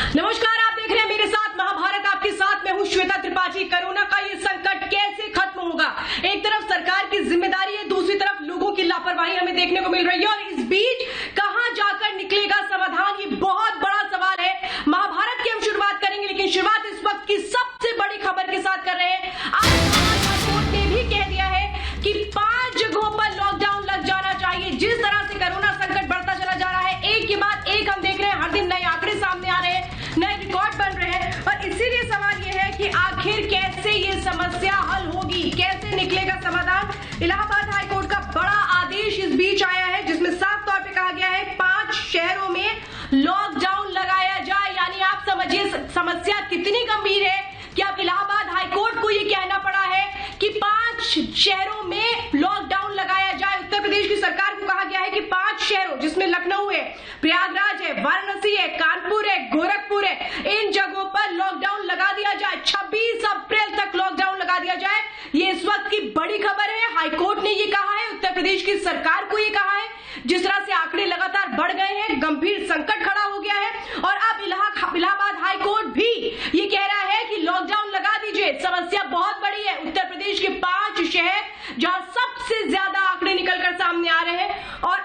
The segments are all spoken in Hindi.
नमस्कार, आप देख रहे हैं मेरे साथ महाभारत, आपके साथ मैं हूं श्वेता त्रिपाठी। कोरोना का ये संकट कैसे खत्म होगा? एक तरफ सरकार की जिम्मेदारी है, दूसरी तरफ लोगों की लापरवाही हमें देखने को मिल रही है और इस बीच कहां जाकर निकलेगा समाधान, ये बहुत बड़ा सवाल है। महाभारत की हम शुरुआत करेंगे, लेकिन शुरुआत इस वक्त की सबसे बड़ी खबर के साथ कर रहे हैं। आज कोर्ट ने भी कह दिया है कि 5 जगहों पर लॉकडाउन लग जाना चाहिए। जिस तरह से कोरोना संकट बढ़ता चला जा रहा है, एक के बाद एक हम देख रहे हैं, हर दिन नए आंकड़े सामने आ रहे हैं, नए रिकॉर्ड बन रहे हैं और इसीलिए सवाल यह है कि आखिर कैसे ये समस्या हल होगी, कैसे निकलेगा समाधान। इलाहाबाद हाई कोर्ट का बड़ा आदेश इस बीच आया है, जिसमें साफ तौर पे कहा गया है 5 शहरों में लॉकडाउन लगाया जाए। यानी आप समझिए समस्या कितनी गंभीर है कि अब इलाहाबाद हाई कोर्ट को ये कहना पड़ा है कि 5 शहरों में लॉकडाउन लगाया जाए। उत्तर प्रदेश की सरकार को कहा गया है कि 5 शहरों, जिसमें लखनऊ है, प्रयागराज है, वाराणसी है, कानपुर है, गोरखपुर है, इन जगहों पर लॉकडाउन लगा दिया जाए। 26 अप्रैल तक लॉकडाउन लगा दिया जाए। ये इस वक्त की बड़ी खबर है। हाईकोर्ट ने ये कहा है, उत्तर प्रदेश की सरकार को ये कहा है। जिस तरह से आंकड़े लगातार बढ़ गए हैं, गंभीर संकट खड़ा हो गया है और अब इलाहाबाद हाई कोर्ट भी ये कह रहा है कि लॉकडाउन लगा दीजिए। समस्या बहुत बड़ी है। उत्तर प्रदेश के 5 शहर जहां सबसे ज्यादा आंकड़े निकलकर सामने आ रहे हैं और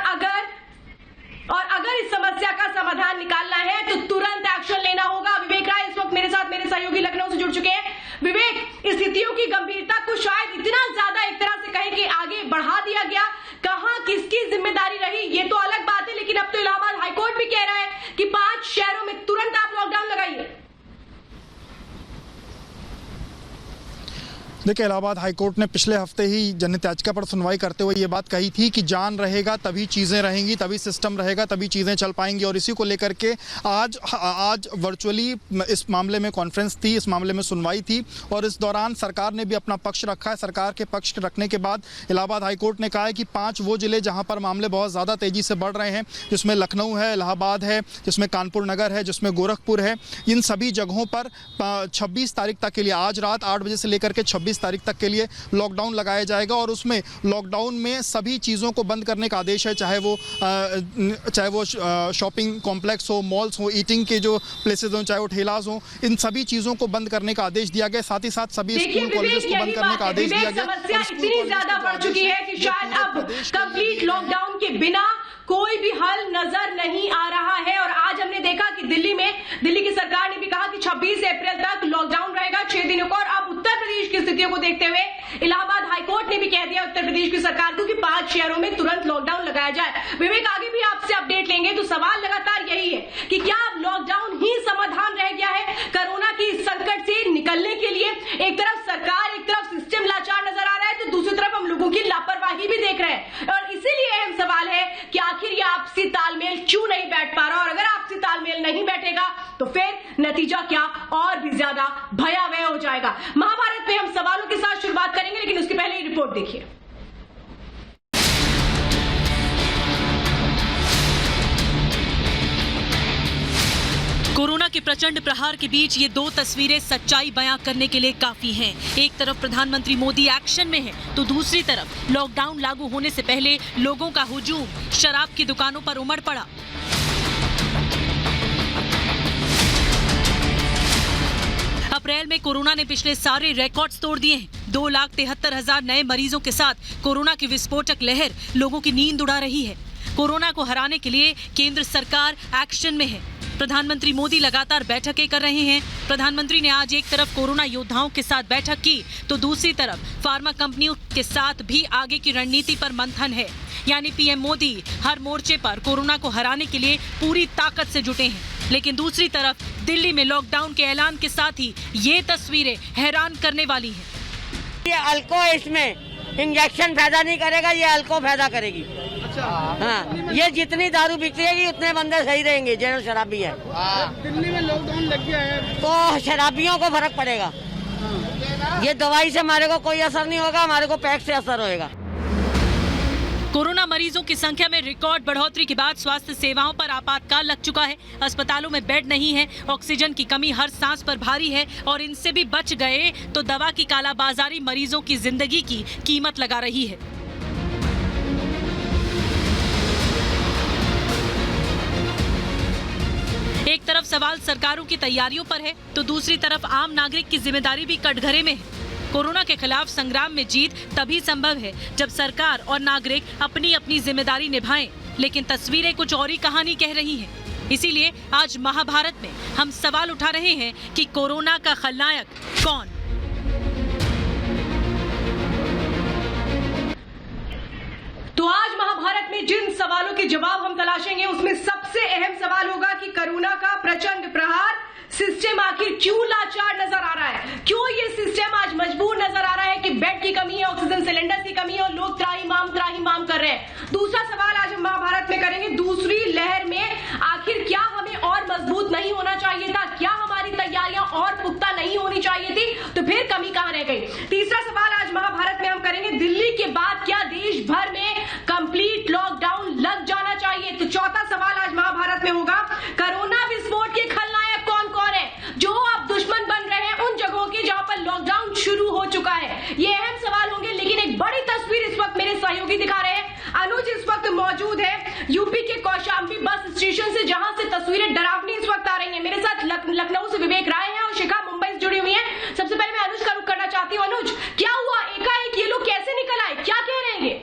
अगर इस समस्या का समाधान निकालना है तो तुरंत एक्शन लेना होगा। विवेक राय इस वक्त मेरे साथ, मेरे सहयोगी लखनऊ से जुड़ चुके हैं। विवेक, स्थितियों की गंभीरता को शायद इतना ज्यादा एक तरह से कहें कि आगे बढ़ा दिया गया, कहां किसकी जिम्मेदारी रही ये तो अलग बात है, लेकिन अब तो इलाहाबाद हाईकोर्ट भी कह रहा है कि 5 शहरों में तुरंत आप लॉकडाउन लगाइए। देखिए, इलाहाबाद हाईकोर्ट ने पिछले हफ्ते ही जनहित याचिका पर सुनवाई करते हुए ये बात कही थी कि जान रहेगा तभी चीज़ें रहेंगी, तभी सिस्टम रहेगा, तभी चीज़ें चल पाएंगी। और इसी को लेकर के आज वर्चुअली इस मामले में कॉन्फ्रेंस थी, इस मामले में सुनवाई थी और इस दौरान सरकार ने भी अपना पक्ष रखा है। सरकार के पक्ष रखने के बाद इलाहाबाद हाईकोर्ट ने कहा है कि 5 वो जिले जहाँ पर मामले बहुत ज़्यादा तेज़ी से बढ़ रहे हैं, जिसमें लखनऊ है, इलाहाबाद है, जिसमें कानपुर नगर है, जिसमें गोरखपुर है, इन सभी जगहों पर 26 तारीख तक के लिए, आज रात 8 बजे से लेकर के 26 तारीख तक के लिए लॉकडाउन लगाया जाएगा। और उसमें लॉकडाउन में सभी चीज़ों को बंद करने का आदेश है, चाहे वो शॉपिंग कॉम्प्लेक्स हो, मॉल्स हो, ईटिंग के जो प्लेसेस हो, चाहे वो ठेलास हो, इन सभी चीज़ों को बंद करने का आदेश दिया गया। साथ ही साथ सभी स्कूल कॉलेजेस को बंद करने का आदेश दिया गया। समस्या इतनी ज्यादा बढ़ चुकी है कि शायद अब कंप्लीट लॉकडाउन के बिना कोई भी हल नजर नहीं आ रहा है। और आज हमने देखा कि दिल्ली की सरकार ने भी कहा कि 26 अप्रैल तक लॉकडाउन रहेगा, 6 दिनों का। और अब उत्तर प्रदेश की स्थितियों को देखते हुए इलाहाबाद हाईकोर्ट ने भी कह दिया उत्तर प्रदेश की सरकार को कि 5 शहरों में तुरंत लॉकडाउन लगाया जाए। विवेक, आगे भी आपसे अपडेट लेंगे। तो सवाल लगातार यही है कि क्या अब लॉकडाउन ही समाधान रह गया है कोरोना की संकट से निकलने के लिए? एक तरफ सरकार, एक तरफ सिस्टम लाचार नजर आ रहा है, तो दूसरी तरफ हम लोगों की लापरवाही भी देख रहे हैं। और इसीलिए अहम सवाल है कि आखिर ये आपसी तालमेल क्यों नहीं बैठ पा रहा? और अगर आपसी तालमेल नहीं बैठेगा तो फिर नतीजा क्या और भी ज्यादा भयावह हो जाएगा। महाभारत में हम सवालों के साथ शुरुआत करेंगे, लेकिन उसके पहले ये रिपोर्ट देखिए। कोरोना के प्रचंड प्रहार के बीच ये 2 तस्वीरें सच्चाई बयां करने के लिए काफी हैं। एक तरफ प्रधानमंत्री मोदी एक्शन में है, तो दूसरी तरफ लॉकडाउन लागू होने से पहले लोगों का हुजूम शराब की दुकानों पर उमड़ पड़ा। अप्रैल में कोरोना ने पिछले सारे रिकॉर्ड्स तोड़ दिए हैं। 2,73,000 नए मरीजों के साथ कोरोना की विस्फोटक लहर लोगों की नींद उड़ा रही है। कोरोना को हराने के लिए केंद्र सरकार एक्शन में है। प्रधानमंत्री मोदी लगातार बैठकें कर रहे हैं। प्रधानमंत्री ने आज एक तरफ कोरोना योद्धाओं के साथ बैठक की, तो दूसरी तरफ फार्मा कंपनियों के साथ भी आगे की रणनीति पर मंथन है। यानी पीएम मोदी हर मोर्चे पर कोरोना को हराने के लिए पूरी ताकत से जुटे हैं। लेकिन दूसरी तरफ दिल्ली में लॉकडाउन के ऐलान के साथ ही ये तस्वीरें हैरान करने वाली हैं। ये अल्को इसमें इंजेक्शन फायदा नहीं करेगा, ये अल्को फायदा करेगी। हाँ, ये जितनी दारू बिकती है उतने बंदे सही रहेंगे जो शराबी है। दिल्ली में लॉकडाउन लग गया है तो शराबियों को फर्क पड़ेगा। ये दवाई से हमारे को कोई असर नहीं होगा, हमारे को पैक से असर होएगा। कोरोना मरीजों की संख्या में रिकॉर्ड बढ़ोतरी के बाद स्वास्थ्य सेवाओं पर आपातकाल लग चुका है। अस्पतालों में बेड नहीं है, ऑक्सीजन की कमी हर सांस पर भारी है और इनसे भी बच गए तो दवा की कालाबाजारी मरीजों की जिंदगी की कीमत लगा रही है। एक तरफ सवाल सरकारों की तैयारियों पर है तो दूसरी तरफ आम नागरिक की जिम्मेदारी भी कटघरे में है। कोरोना के खिलाफ संग्राम में जीत तभी संभव है जब सरकार और नागरिक अपनी अपनी जिम्मेदारी निभाएं, लेकिन तस्वीरें कुछ और ही कहानी कह रही हैं। इसीलिए आज महाभारत में हम सवाल उठा रहे हैं कि कोरोना का खलनायक कौन? तो आज महाभारत में जिन सवालों के जवाब हम तलाशेंगे उसमें सबसे अहम सवाल होगा कि कोरोना का प्रचंड प्रहार सिस्टम आखिर क्यों लाचार नजर आ रहा है, क्यों ये सिस्टम आज मजबूर नजर आ रहा है कि बेड की कमी है, ऑक्सीजन सिलेंडर की कमी है और लोग त्राहिमाम कर रहे हैं। दूसरा सवाल आज हम महाभारत में करेंगे, दूसरी लहर में आखिर क्या हमें और मजबूत नहीं होना चाहिए था, क्या हमारी तैयारियां और पुख्ता नहीं होनी चाहिए थी, तो फिर कमी कहां रह गई। तीसरा सवाल आज महाभारत में हम करेंगे, दिल्ली के बाद क्या देश भर में कंप्लीट लॉकडाउन लग जाना चाहिए। तो चौथा सवाल आज महाभारत में होगा, कोरोना विस्फोट के खलनायक कौन कौन है जो अब दुश्मन बन रहे हैं उन जगहों के जहां पर लॉकडाउन शुरू हो चुका है। ये अहम सवाल होंगे, लेकिन एक बड़ी तस्वीर इस वक्त मेरे सहयोगी दिखा रहे हैं। अनुज इस वक्त मौजूद है यूपी के कौशाम्बी बस स्टेशन से, जहां से तस्वीरें डरावनी इस वक्त आ रही हैं। मेरे साथ लखनऊ से विवेक राय है और शिखा मुंबई से जुड़ी हुई है। सबसे पहले मैं अनुज का रुख करना चाहती हूँ। अनुज, क्या हुआ, एकाएक ये लोग कैसे निकल आए, क्या कह रहे हैं ये?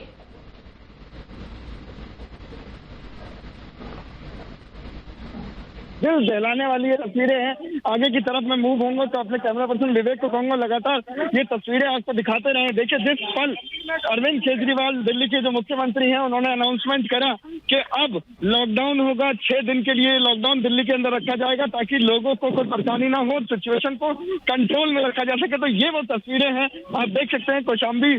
दिल दहलाने वाली ये तस्वीरें हैं। आगे की तरफ मैं मूव होऊंगा तो अपने कैमरा पर्सन विवेक को कहूंगा लगातार ये तस्वीरें आपको दिखाते रहे। देखिए, जिस पल अरविंद केजरीवाल दिल्ली के जो मुख्यमंत्री हैं उन्होंने अनाउंसमेंट करा कि अब लॉकडाउन होगा, 6 दिन के लिए लॉकडाउन दिल्ली के अंदर रखा जाएगा ताकि लोगों को कोई परेशानी ना हो, सिचुएशन को कंट्रोल में रखा जा सके, तो ये वो तस्वीरें हैं आप देख सकते हैं कौशाम्बी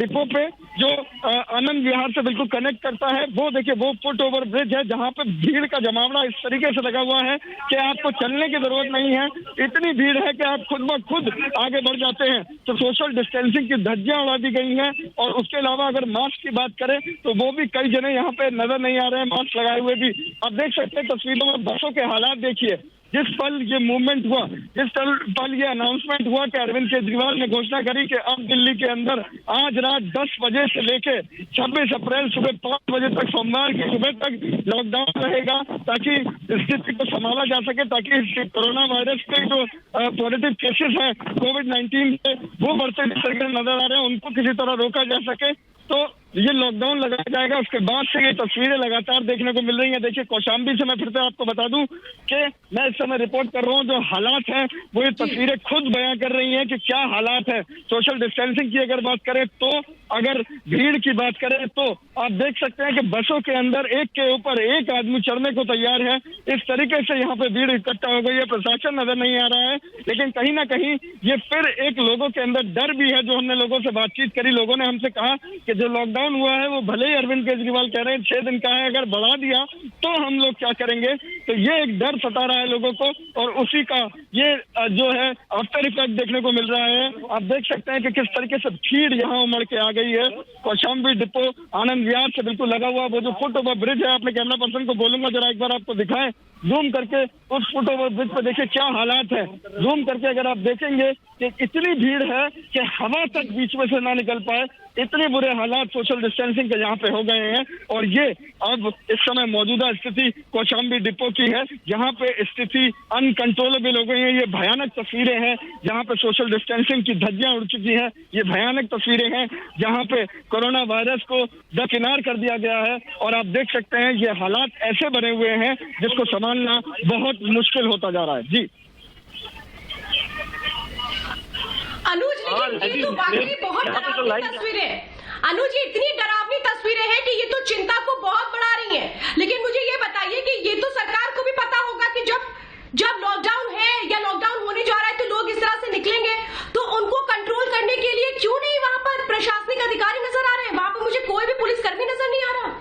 डिपो पे जो आनंद विहार से बिल्कुल कनेक्ट करता है। वो देखिए, वो फुट ओवर ब्रिज है जहाँ पे भीड़ का जमावड़ा इस तरीके से लगा हुआ है कि आपको चलने की जरूरत नहीं है, इतनी भीड़ है कि आप खुद ब खुद आगे बढ़ जाते हैं। तो सोशल डिस्टेंसिंग की धज्जियां उड़ा दी गई हैं और उसके अलावा अगर मास्क की बात करें तो वो भी कई जने यहाँ पे नजर नहीं आ रहे हैं मास्क लगाए हुए भी। आप देख सकते हैं तस्वीरों में बसों के हालात देखिए। जिस पल ये मूवमेंट हुआ, जिस पल ये अनाउंसमेंट हुआ कि अरविंद केजरीवाल ने घोषणा करी कि अब दिल्ली के अंदर आज रात 10 बजे से लेके 26 अप्रैल सुबह 5 बजे तक, सोमवार की सुबह तक लॉकडाउन रहेगा ताकि स्थिति को संभाला जा सके, ताकि कोरोना वायरस के जो पॉजिटिव केसेस हैं कोविड-19 के वो बढ़ते नजर आ रहे हैं, उनको किसी तरह रोका जा सके तो ये लॉकडाउन लगाया जाएगा। उसके बाद से ये तस्वीरें लगातार देखने को मिल रही हैं। देखिए, कौशाम्बी से मैं फिर से आपको बता दूं कि मैं इस समय रिपोर्ट कर रहा हूं, जो हालात हैं वो ये तस्वीरें खुद बयां कर रही हैं कि क्या हालात है। सोशल डिस्टेंसिंग की अगर बात करें तो, अगर भीड़ की बात करें तो आप देख सकते हैं कि बसों के अंदर एक के ऊपर एक आदमी चढ़ने को तैयार है। इस तरीके से यहाँ पे भीड़ इकट्ठा हो गई है, प्रशासन नजर नहीं आ रहा है, लेकिन कहीं ना कहीं ये फिर एक लोगों के अंदर डर भी है। जो हमने लोगों से बातचीत करी, लोगों ने हमसे कहा कि जो लॉकडाउन हुआ है वो भले ही अरविंद केजरीवाल कह रहे हैं 6 दिन का है, अगर बढ़ा दिया तो हम लोग क्या करेंगे। तो ये एक डर सता रहा है लोगों को और उसी का ये जो है आफ्टर इफेक्ट देखने को मिल रहा है। आप देख सकते हैं कि किस तरीके से भीड़ यहाँ उमड़ के आ गई है। कौशाम्बी डिपो आनंद विहार से बिल्कुल लगा हुआ वो जो फुट ओवर ब्रिज है, अपने कैमरा पर्सन को बोलूंगा जरा एक बार आपको दिखाएं जूम करके उस फुट ओवर ब्रिज पर। देखिए क्या हालात है, जूम करके अगर आप देखेंगे कि इतनी भीड़ है कि हवा तक बीच में से ना निकल पाए, इतने बुरे हालात सोशल डिस्टेंसिंग के यहाँ पे हो गए हैं। और ये अब इस समय मौजूदा स्थिति कौशाम्बी डिपो की है, यहाँ पे स्थिति अनकंट्रोलेबल हो गई है। ये भयानक तस्वीरें हैं जहाँ पे सोशल डिस्टेंसिंग की धज्जियां उड़ चुकी हैं। ये भयानक तस्वीरें हैं जहाँ पे कोरोना वायरस को दरकिनार कर दिया गया है और आप देख सकते हैं ये हालात ऐसे बने हुए हैं जिसको संभालना बहुत मुश्किल होता जा रहा है। जी अनुज, लेकिन ये तो वाकई बहुत डरावनी तस्वीरें हैं। अनुज, ये इतनी डरावनी तस्वीरें हैं कि ये तो चिंता को बहुत बढ़ा रही हैं। लेकिन मुझे ये बताइए कि ये तो सरकार को भी पता होगा कि जब लॉकडाउन है या लॉकडाउन होने जा रहा है तो लोग इस तरह से निकलेंगे, तो उनको कंट्रोल करने के लिए क्यों नहीं वहां पर प्रशासनिक अधिकारी नजर आ रहे हैं? वहां पर मुझे कोई भी पुलिसकर्मी नजर नहीं आ रहा।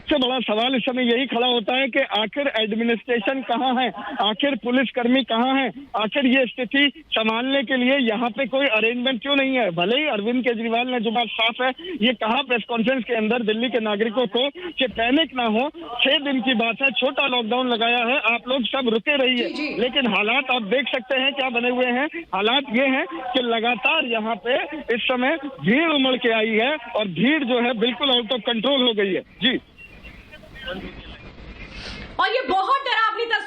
सबसे बड़ा सवाल इस समय यही खड़ा होता है कि आखिर एडमिनिस्ट्रेशन कहाँ है, आखिर पुलिसकर्मी कहाँ है, आखिर ये स्थिति संभालने के लिए यहाँ पे कोई अरेंजमेंट क्यों नहीं है। भले ही अरविंद केजरीवाल ने जो बात साफ है ये कहा प्रेस कॉन्फ्रेंस के अंदर दिल्ली के नागरिकों को कि पैनिक ना हो, 6 दिन की बात है, छोटा लॉकडाउन लगाया है, आप लोग सब रुके रहिए। लेकिन हालात आप देख सकते हैं क्या बने हुए हैं। हालात ये हैं कि लगातार यहाँ पे इस समय भीड़ उमड़ के आई है और भीड़ जो है बिल्कुल आउट ऑफ कंट्रोल हो गई है। जी, और ये बहुत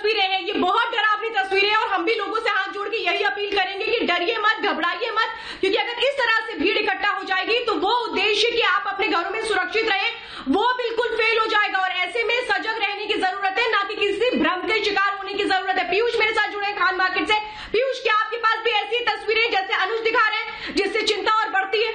तस्वीरें हैं, ये बहुत डरावनी तस्वीरें हैं और हम भी लोगों से हाथ जोड़ के यही अपील करेंगे कि डरिए मत, घबराइए मत, क्योंकि अगर इस तरह से भीड़ इकट्ठा हो जाएगी तो वो उद्देश्य कि आप अपने घरों में सुरक्षित रहें वो बिल्कुल फेल हो जाएगा और ऐसे में सजग रहने की जरूरत है, ना कि किसी भ्रम के शिकार होने की जरूरत है। पीयूष मेरे साथ जुड़े हैं खान मार्केट से। पीयूष, क्या आपके पास भी ऐसी तस्वीरें जैसे अनुज दिखा रहे हैं जिससे चिंता और बढ़ती है?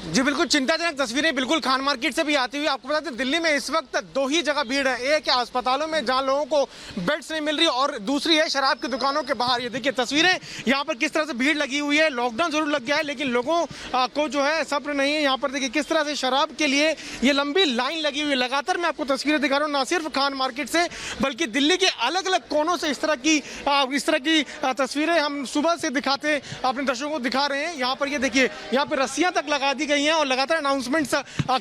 जी बिल्कुल, चिंताजनक तस्वीरें बिल्कुल खान मार्केट से भी आती हुई। आपको बता दें दिल्ली में इस वक्त दो ही जगह भीड़ है, एक है अस्पतालों में जहां लोगों को बेड्स नहीं मिल रही और दूसरी है शराब की दुकानों के बाहर। ये देखिए तस्वीरें यहाँ पर किस तरह से भीड़ लगी हुई है। लॉकडाउन जरूर लग गया है लेकिन लोगों को जो है सब्र नहीं है। यहाँ पर देखिए किस तरह से शराब के लिए ये लंबी लाइन लगी हुई है। लगातार मैं आपको तस्वीरें दिखा रहा हूँ, ना सिर्फ खान मार्केट से बल्कि दिल्ली के अलग अलग कोनों से इस तरह की तस्वीरें हम सुबह से दिखाते अपने दर्शकों को दिखा रहे हैं। यहाँ पर ये देखिए, यहाँ पर रस्सियां तक लगा दी गई हैं और लगातार अनाउंसमेंट्स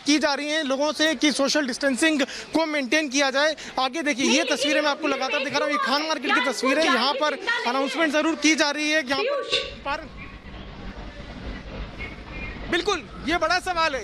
की जा रही हैं लोगों से कि सोशल डिस्टेंसिंग को मेंटेन किया जाए। आगे देखिए ये तस्वीरें मैं आपको लगातार दिखा रहा हूँ, ये खान मार्केट की तस्वीरें। यहाँ पर अनाउंसमेंट जरूर की जा रही है। यहाँ पर बिल्कुल ये बड़ा सवाल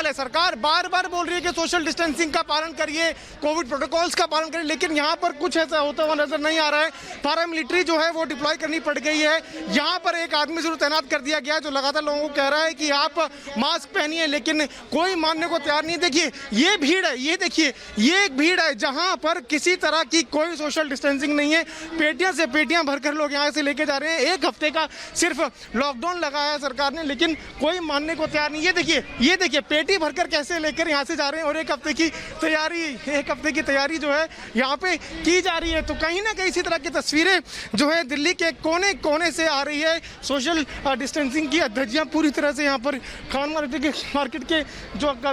है। सरकार बार बार बोल रही है कि सोशल डिस्टेंसिंग का पालन करिए, कोविड प्रोटोकॉल्स का पालन करिए, लेकिन यहाँ पर कुछ ऐसा होता हुआ नजर नहीं आ रहा है। पैरामिलिट्री जो है वो डिप्लॉय करनी पड़ गई है। यहाँ पर एक आदमी जरूर तैनात कर दिया गया है जो लगातार लोगों को कह रहा है कि आप मास्क पहनिए, लेकिन कोई मानने को तैयार नहीं। देखिए ये भीड़ है, ये देखिए ये एक भीड़ है जहाँ पर किसी तरह की कोई सोशल डिस्टेंसिंग नहीं है। पेटियां से पेटियां भरकर लोग यहाँ से लेके जा रहे हैं। एक हफ्ते का सिर्फ लॉकडाउन लगाया है सरकार ने, लेकिन कोई मानने को तैयार नहीं। ये देखिए पेटी भरकर कैसे लेकर यहाँ से जा रहे हैं और एक हफ्ते की तैयारी जो है यहाँ पे की जा रही है। तो कहीं ना कहीं इसी तरह की तस्वीरें जो है दिल्ली के कोने कोने से आ रही है। सोशल डिस्टेंसिंग की धज्जियां पूरी तरह से यहाँ पर खान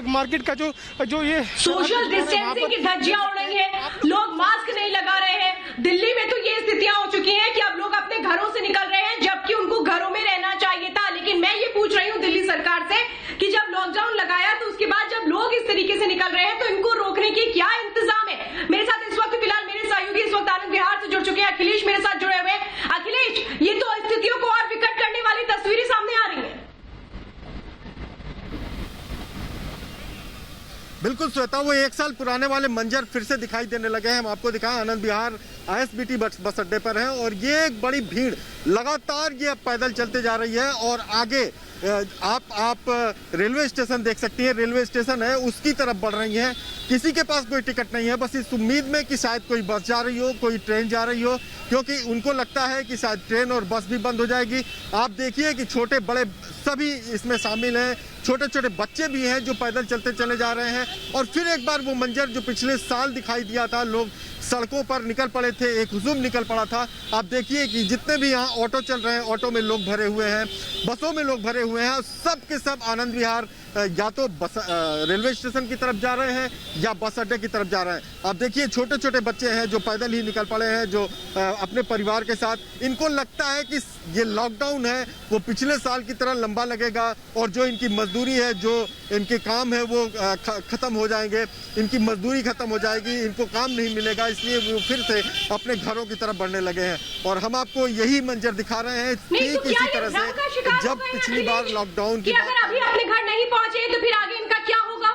मार्केट का जो ये सोशल डिस्टेंसिंग की धज्जियां उड़ रही है, लोग मास्क नहीं लगा रहे हैं। दिल्ली में तो ये स्थितियां हो चुकी हैं कि अब लोग अपने घरों से निकल रहे हैं जबकि उनको घरों में रहना चाहिए था। लेकिन मैं ये पूछ रही हूँ दिल्ली सरकार से कि जब लॉकडाउन लगाया तो उसके बाद जब लोग इस तरीके से निकल रहे हैं तो इनको रोकने की क्या इंतजाम है? मेरे साथ इस वक्त फिलहाल मेरे सहयोगी इस वक्त आनंद विहार से जुड़ चुके हैं, अखिलेश मेरे साथ जुड़े हुए हैं। अखिलेश, ये तो स्थितियों को और विकट करने वाली तस्वीरें सामने आ रही है। बिल्कुल श्वेता, वो एक साल पुराने वाले मंजर फिर से दिखाई देने लगे हैं। हम आपको दिखाएं आनंद विहार ISBT बस अड्डे पर है और ये एक बड़ी भीड़ लगातार ये अब पैदल चलते जा रही है और आगे आप रेलवे स्टेशन देख सकती हैं। रेलवे स्टेशन है उसकी तरफ बढ़ रही हैं। किसी के पास कोई टिकट नहीं है, बस इस उम्मीद में कि शायद कोई बस जा रही हो, कोई ट्रेन जा रही हो, क्योंकि उनको लगता है कि शायद ट्रेन और बस भी बंद हो जाएगी। आप देखिए कि छोटे बड़े सभी इसमें शामिल हैं, छोटे छोटे बच्चे भी हैं जो पैदल चलते चले जा रहे हैं। और फिर एक बार वो मंजर जो पिछले साल दिखाई दिया था, लोग सड़कों पर निकल पड़े थे, एक हुजूम निकल पड़ा था। आप देखिए कि जितने भी यहाँ ऑटो चल रहे हैं, ऑटो में लोग भरे हुए हैं, बसों में लोग भरे हुए हैं। सब के सब आनंद विहार या तो रेलवे स्टेशन की तरफ जा रहे हैं या बस अड्डे की तरफ जा रहे हैं। आप देखिए छोटे छोटे बच्चे हैं जो पैदल ही निकल पड़े हैं, जो अपने परिवार के साथ। इनको लगता है कि ये लॉकडाउन है वो पिछले साल की तरह लंबा लगेगा और जो इनकी मजदूरी है, जो इनके काम है वो खत्म हो जाएंगे, इनकी मजदूरी खत्म हो जाएगी, इनको काम नहीं मिलेगा, इसलिए वो फिर से अपने घरों की तरफ बढ़ने लगे हैं। और हम आपको यही मंजर दिखा रहे हैं ठीक इसी तरह से जब पिछली बार लॉकडाउन की अगर अभी अपने घर नहीं पहुंचे तो फिर आगे इनका क्या होगा?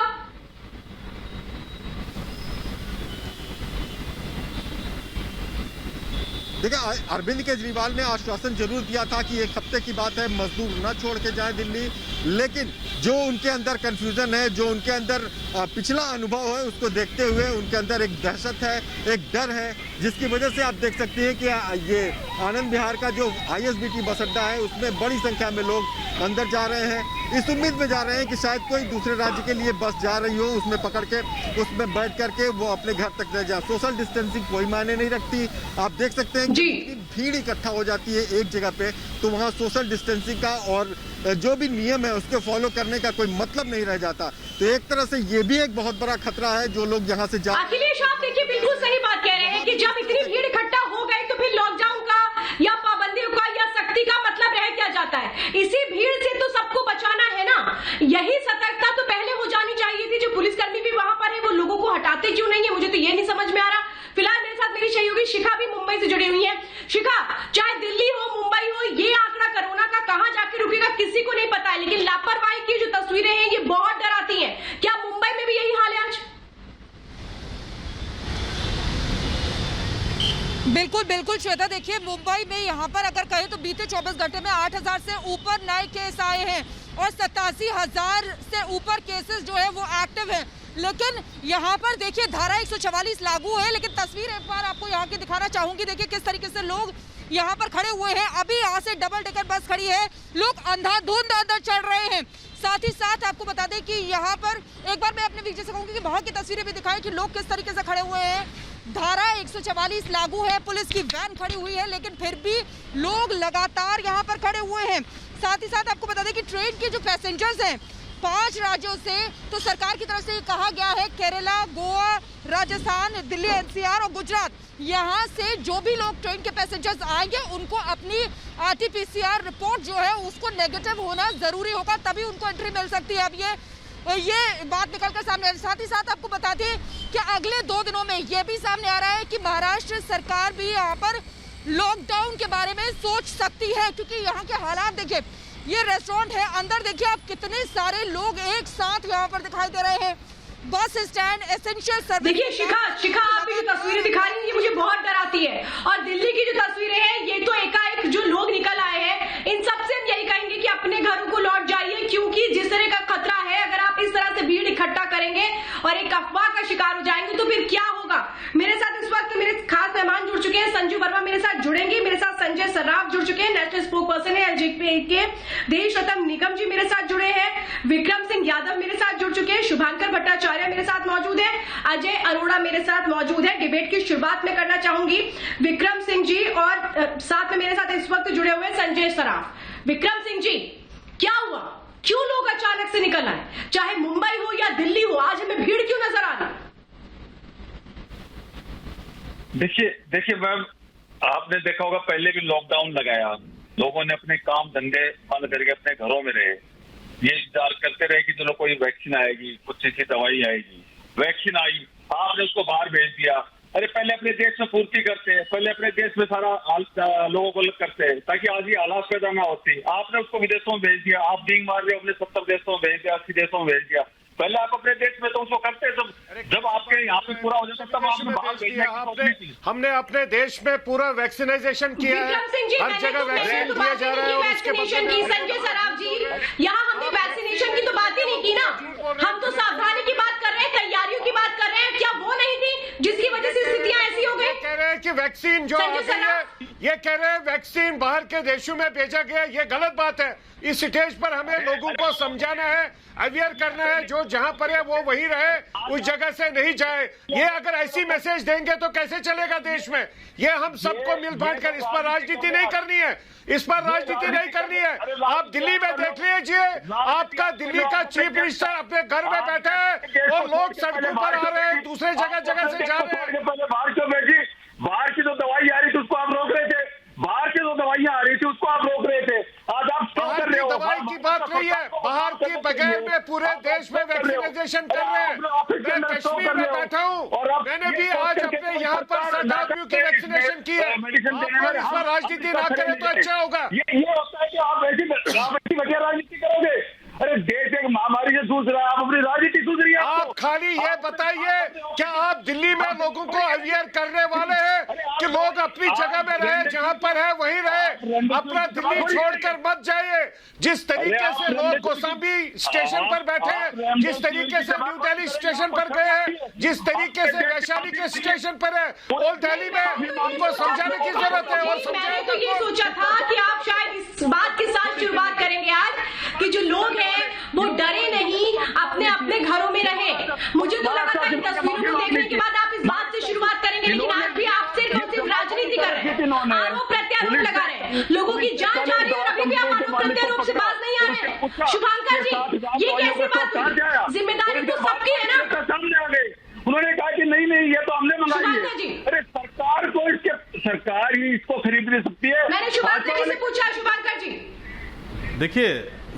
देखिए अरविंद केजरीवाल ने आश्वासन जरूर दिया था कि एक हफ्ते की बात है, मजदूर न छोड़ के जाए दिल्ली, लेकिन जो उनके अंदर कंफ्यूजन है, जो उनके अंदर पिछला अनुभव है, उसको देखते हुए उनके अंदर एक दहशत है, एक डर है, जिसकी वजह से आप देख सकते हैं कि ये आनंद विहार का जो ISBT बस अड्डा है उसमें बड़ी संख्या में लोग अंदर जा रहे हैं। इस उम्मीद में जा रहे हैं कि शायद कोई दूसरे राज्य के लिए बस जा रही हो, उसमें पकड़ के उसमें बैठ करके वो अपने घर तक ले जाए। सोशल डिस्टेंसिंग कोई मायने नहीं रखती। आप देख सकते हैं कि भीड़ इकट्ठा हो जाती है एक जगह पे तो वहाँ सोशल डिस्टेंसिंग का और जो भी नियम है उसके फॉलो करने का कोई मतलब नहीं रह जाता। तो एक तरह से ये भी एक बहुत बड़ा खतरा है जो लोग यहाँ से जा। अखिलेश, आप देखिए बिल्कुल सही बात कह रहे हैं कि जब इतनी भीड़ इकट्ठा हो गई तो फिर लॉकडाउन का या पाबंदियों का या सख्ती का मतलब रह क्या जाता है? इसी भीड़ से तो सबको बचाना है ना। यही सतर्कता तो पहले हो जानी चाहिए थी। जो पुलिसकर्मी भी वहां पर है वो लोगों को हटाते क्यों नहीं है? मुझे तो ये नहीं समझ में आ रहा। फिलहाल मेरे साथ मेरी सहयोगी शिखा भी मुंबई से जुड़ी हुई है। शिखा, चाहे दिल्ली हो मुंबई हो, ये आंकड़ा कोरोना का कहां जाके रुकेगा किसी को नहीं पता है, लेकिन लापरवाही की जो तस्वीरें हैं ये बहुत डराती हैं। क्या मुंबई में भी यही हाल है आज? बिल्कुल बिल्कुल श्वेता, देखिए मुंबई में यहाँ पर अगर कहें तो बीते 24 घंटे में 8,000 से ऊपर नए केस आए हैं और 87,000 से ऊपर केसेस जो है वो एक्टिव हैं। लेकिन यहाँ पर देखिए धारा 144 लागू है, लेकिन तस्वीर एक बार आपको यहाँ की दिखाना चाहूंगी। देखिए किस तरीके से लोग यहाँ पर खड़े हुए हैं। अभी यहाँ से डबल डेकर बस खड़ी है, लोग अंधाधुंध अंदर चढ़ रहे हैं। साथ ही साथ आपको बता दें कि यहाँ पर एक बार मैं अपने वीडियो से कहूँगी कि बाहर की तस्वीरें भी दिखाएं कि लोग किस तरीके से खड़े हुए हैं। धारा 144 लागू है, पुलिस की वैन खड़ी हुई है, लेकिन फिर भी लोग लगातार यहाँ पर खड़े हुए हैं। साथ ही साथ आपको बता दें कि ट्रेन के जो पैसेंजर्स हैं 5 राज्यों से, तो सरकार की तरफ से कहा गया है केरला, गोवा, राजस्थान, दिल्ली एनसीआर और गुजरात, यहाँ से जो भी लोग ट्रेन के पैसेंजर्स आएंगे उनको अपनी RT-PCR रिपोर्ट जो है उसको नेगेटिव होना जरूरी होगा, तभी उनको एंट्री मिल सकती है। अब ये बात निकलकर सामने आ रही है। साथ ही साथ आपको बता दें कि अगले 2 दिनों में ये भी सामने आ रहा है कि महाराष्ट्र सरकार भी यहाँ पर लॉकडाउन के बारे में सोच सकती है, क्योंकि यहाँ के हालात देखिए, ये रेस्टोरेंट है, अंदर देखिए आप कितने सारे लोग एक साथ यहाँ पर दिखाई दे रहे हैं। Bus stand, essential service. देखिए शिखा आप जो तस्वीरें दिखा रही हैं ये मुझे बहुत डराती है, और दिल्ली की जो तस्वीरें हैं ये तो एकाएक जो लोग निकल आए हैं, इन सबसे हम यही कहेंगे कि अपने घरों को लौट जाइए, क्योंकि जिस तरह का खतरा है, अगर आप इस तरह से भीड़ इकट्ठा करेंगे और एक अफवाह का शिकार हो जाएंगे तो फिर क्या होगा। मेरे साथ इस वक्त मेरे खास मेहमान जुड़ चुके हैं, संजू वर्मा मेरे साथ जुड़ेंगे, मेरे साथ संजय सर्राफ जुड़ चुके हैं, नेशनल स्पोक पर्सन है LGP के, देश रत्न निगम जी मेरे साथ जुड़े हैं, विक्रम सिंह यादव मेरे साथ जुड़ चुके हैं, शुभांकर भट्टाचार्य मेरे साथ मौजूद है, अजय अरोड़ा मेरे साथ मौजूद है। डिबेट की शुरुआत में करना चाहूंगी विक्रम सिंह जी, और साथ में मेरे साथ इस वक्त जुड़े हुए संजय सर्राफ। विक्रम सिंह जी, क्या हुआ, क्यों लोग अचानक से निकल आए, चाहे मुंबई हो या दिल्ली हो, आज हमें भीड़ क्यों नजर आ रही? देखिए मैम, आपने देखा होगा पहले भी लॉकडाउन लगाया, लोगों ने अपने काम धंधे बंद करके अपने घरों में रहे, ये इंतजार करते रहे कि चलो कोई वैक्सीन आएगी, कुछ ऐसी दवाई आएगी। वैक्सीन आई, आपने उसको बाहर भेज दिया। अरे पहले अपने देश में पूर्ति करते हैं, पहले अपने देश में सारा लोगों को करते हैं ताकि आज ये हालात पैदा ना होती। आपने उसको विदेशों में भेज दिया, आप डींग मार रहे हो, अपने 70 देशों में भेज दिया, 80 देशों में भेज दिया। पहले आप अपने देश में तो उसको करते, जब आपके यहाँ पे पूरा हो जाता तब आपने बाहर भेजना। हमने अपने देश में पूरा वैक्सीनाइजेशन किया है, हर जगह वैक्सीन दिया जा रहा है। और उसके संजय सर्राफ जी, यहाँ हमने वैक्सीनेशन की तो बात ही नहीं की ना, हम तो सावधानी की बात कर रहे हैं, तैयारियों की बात कर रहे हैं। क्या वो नहीं थी जिसकी वजह से स्थितियां ऐसी हो गई? कह रहे हैं कि वैक्सीन जो आ गई है, ये कह रहे हैं वैक्सीन बाहर के देशों में भेजा गया, ये गलत बात है। इस स्टेज पर हमें लोगों को समझाना है, अवेयर करना है, जो जहां पर है वो वहीं रहे, उस जगह से नहीं जाए। ये अगर ऐसी मैसेज देंगे तो कैसे चलेगा देश में? ये हम सबको मिल बांट कर, इस पर राजनीति नहीं करनी है, इस पर राजनीति नहीं करनी है। आप दिल्ली में देख लीजिए, आपका दिल्ली का चीफ मिनिस्टर अपने घर में बैठा है और लोग सड़कों पर आ रहे हैं, दूसरे जगह से जा रहे हैं। बाहर की जो दवाई आ रही थी उसको आप रोक रहे थे, बाहर की जो दवाइयां आ रही थी उसको आप रोक रहे थे, आज आप स्टॉप कर रहे हो। दवाई की बात नहीं है, बाहर की बगैर में पूरे देश में वैक्सीनेशन कर रहे हैं। मैं कश्मीर में बैठा हूँ, मैंने भी आज अपने यहाँ पर 60 आदमियों की वैक्सीनेशन की है। आप इस पर राजनीति ना करें तो अच्छा होगा। ये होता है कि आप ऐसी बढ़िया राजनीति करोगे। अरे देश एक महामारी से जूझ रहा है, आप अपनी राजनीति जूझ रही है। आप खाली ये बताइए, क्या आप दिल्ली में लोगों को अवेयर करने वाले हैं कि लोग अपनी जगह में रहे, जहां पर है वहीं रहे, अपना दिल्ली छोड़कर मत जाइए। जिस तरीके से लोग कौशाम्बी स्टेशन पर बैठे हैं, जिस तरीके से न्यू दिल्ली स्टेशन पर गए हैं, जिस तरीके से वैशाली के स्टेशन पर है, ओल्ड दिल्ली में, उनको समझाने की जरूरत है। और मैंने तो ये सोचा था कि आप शायद इस बात के साथ शुरुआत करेंगे आज कि जो लोग हैं वो डरे नहीं, अपने अपने घरों में रहे। मुझे तो लगा था कि तस्वीरों को देखने के बाद आप इस बात से शुरुआत करेंगे, लेकिन आज भी आप सिर्फ राजनीति कर रहे हैं, आरोप प्रत्यारोप लगा रहे हैं, लोगों की जान जा रही है और अभी भी आप आरोप प्रत्यारोप से बात नहीं आ रहे हैं। शुभांकर जी, ये कैसी बात हुई? जिम्मेदारी तो सबकी है ना। सामने आ गए, उन्होंने कहा कि नहीं ये तो हमने मंगाई है। अरे सरकार को सरकार ही इसको खरीद नहीं सकती है। मैंने शुभांकर जी से पूछा। शुभांकर जी देखिए,